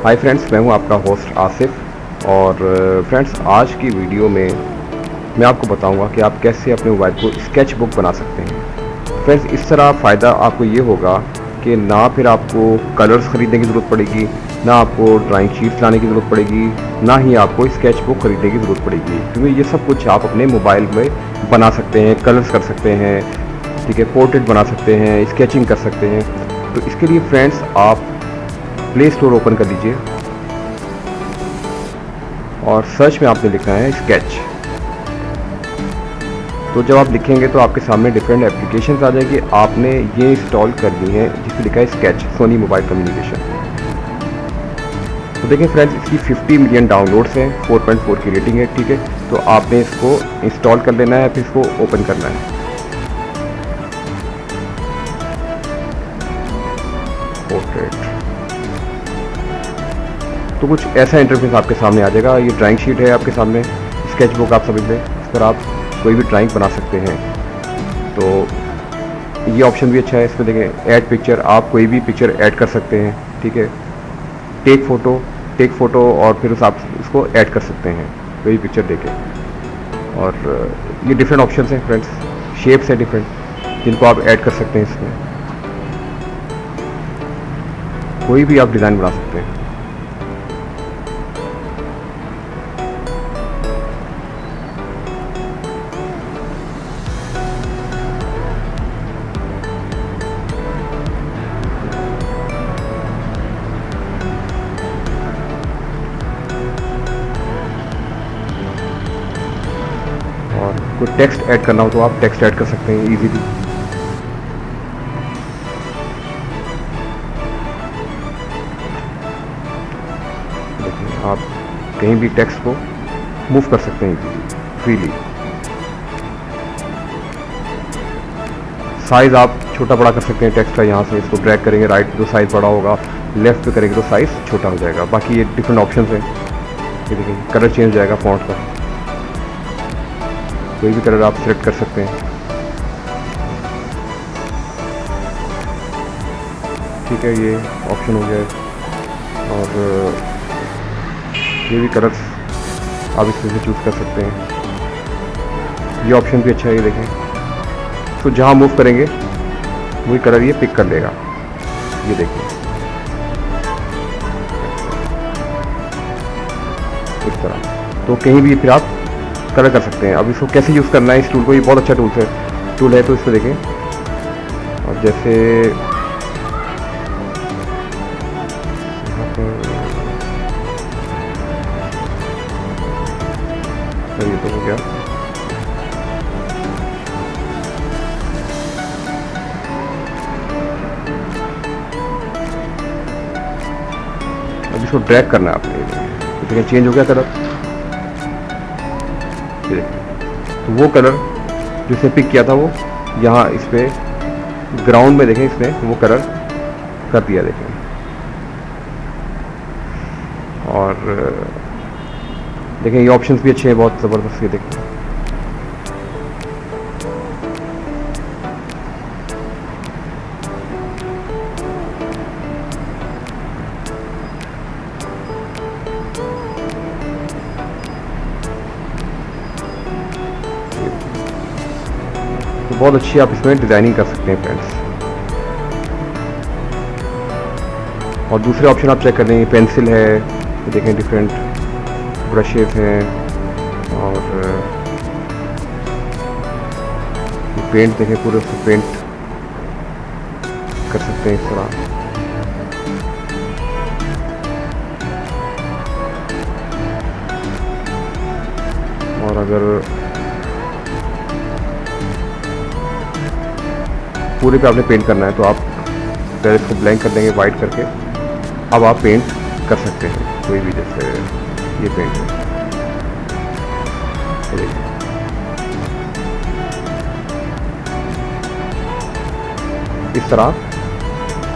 Hi friends, मैं हूं आपका होस्ट आसिफ। और फ्रेंड्स, आज की वीडियो में मैं आपको बताऊंगा कि आप कैसे अपने मोबाइल को स्केच बुक बना सकते हैं। फ्रेंड्स, इस तरह फ़ायदा आपको ये होगा कि ना फिर आपको कलर्स ख़रीदने की ज़रूरत पड़ेगी, ना आपको ड्राइंग शीट्स लाने की ज़रूरत पड़ेगी, ना ही आपको स्केच बुक ख़रीदने की ज़रूरत पड़ेगी, क्योंकि ये सब कुछ आप अपने मोबाइल में बना सकते हैं, कलर्स कर सकते हैं, ठीक है, पोर्ट्रेट बना सकते हैं, स्केचिंग कर सकते हैं। तो इसके लिए फ्रेंड्स आप प्ले स्टोर ओपन कर लीजिए और सर्च में आपने लिखना है स्केच। तो जब आप लिखेंगे तो आपके सामने डिफरेंट एप्लीकेशंस आ जाएगी, आपने ये इंस्टॉल करनी है जिसमें लिखा है स्केच सोनी मोबाइल कम्युनिकेशन। तो देखें फ्रेंड्स, इसकी 50 मिलियन डाउनलोड्स हैं, 4.4 की रेटिंग है, ठीक है। तो आपने इसको इंस्टॉल कर लेना है, फिर इसको ओपन करना है। पोर्ट्रेट, तो कुछ ऐसा इंटरफेस आपके सामने आ जाएगा। ये ड्राइंग शीट है आपके सामने, स्केच बुक आप समझ लें, इस पर आप कोई भी ड्राइंग बना सकते हैं। तो ये ऑप्शन भी अच्छा है, इसमें देखें ऐड पिक्चर, आप कोई भी पिक्चर ऐड कर सकते हैं, ठीक है। टेक फ़ोटो और फिर उस आप उसको ऐड कर सकते हैं कोई भी पिक्चर देके। और ये डिफरेंट ऑप्शन हैं फ्रेंड्स, शेप्स हैं डिफरेंट जिनको आप ऐड कर सकते हैं। इसमें कोई भी आप डिज़ाइन बना सकते हैं। और कोई टेक्स्ट ऐड करना हो तो आप टेक्स्ट ऐड कर सकते हैं इजीली। देखिए, आप कहीं भी टेक्स्ट को मूव कर सकते हैं इजीली, फ्रीली। साइज़ आप छोटा बड़ा कर सकते हैं टेक्स्ट का, यहाँ से इसको ड्रैग करेंगे, राइट तो साइज़ बड़ा होगा, लेफ्ट पे करेंगे तो साइज़ छोटा हो जाएगा। बाकी ये डिफरेंट ऑप्शन हैं। ये देखिए, कलर चेंज हो जाएगा फॉन्ट का, कोई भी कलर आप सिलेक्ट कर सकते हैं, ठीक है। ये ऑप्शन हो गया है। और ये भी कलर्स आप इसमें से चूज़ कर सकते हैं। ये ऑप्शन भी अच्छा है, ये देखें। तो जहाँ मूव करेंगे वही कलर ये पिक कर लेगा, ये देखिए इस तरह। तो कहीं भी फिर आप कलर कर सकते हैं। अब इसको कैसे यूज़ करना है, इस टूल को, ये बहुत अच्छा टूल है। तो इसको देखें, और जैसे यहाँ पर ये तो हो गया। अब इसको ड्रैग करना है आपने, तो देखिए चेंज हो गया कलर, ये देखिए। तो वो कलर जिसे पिक किया था वो यहाँ इस पे ग्राउंड में देखें, इसने वो कलर कर दिया, देखें। और देखें ये ऑप्शंस भी अच्छे हैं, बहुत ज़बरदस्त, ये देखें। तो बहुत अच्छी आप इसमें डिज़ाइनिंग कर सकते हैं फ्रेंड्स। और दूसरे ऑप्शन आप चेक कर लें, पेंसिल है, ये देखें, डिफरेंट ब्रशेस हैं, और पेंट देखें, पूरे उसको पेंट कर सकते हैं इस तरह। और अगर पूरे पे आपने पेंट करना है तो आप पहले इसको ब्लैंक कर देंगे वाइट करके। अब आप पेंट कर सकते हैं कोई भी, जैसे ये पेंट है, इस तरह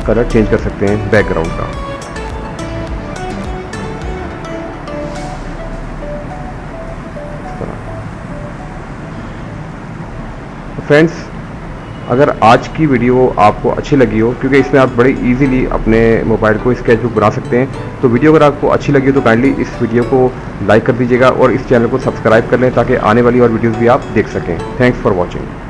कलर चेंज कर सकते हैं बैकग्राउंड का। फ्रेंड्स, अगर आज की वीडियो आपको अच्छी लगी हो, क्योंकि इसमें आप बड़े इजीली अपने मोबाइल को स्केचबुक बना सकते हैं, तो वीडियो अगर आपको अच्छी लगी हो तो काइंडली इस वीडियो को लाइक कर दीजिएगा और इस चैनल को सब्सक्राइब कर लें ताकि आने वाली और वीडियोज़ भी आप देख सकें। Thanks for watching.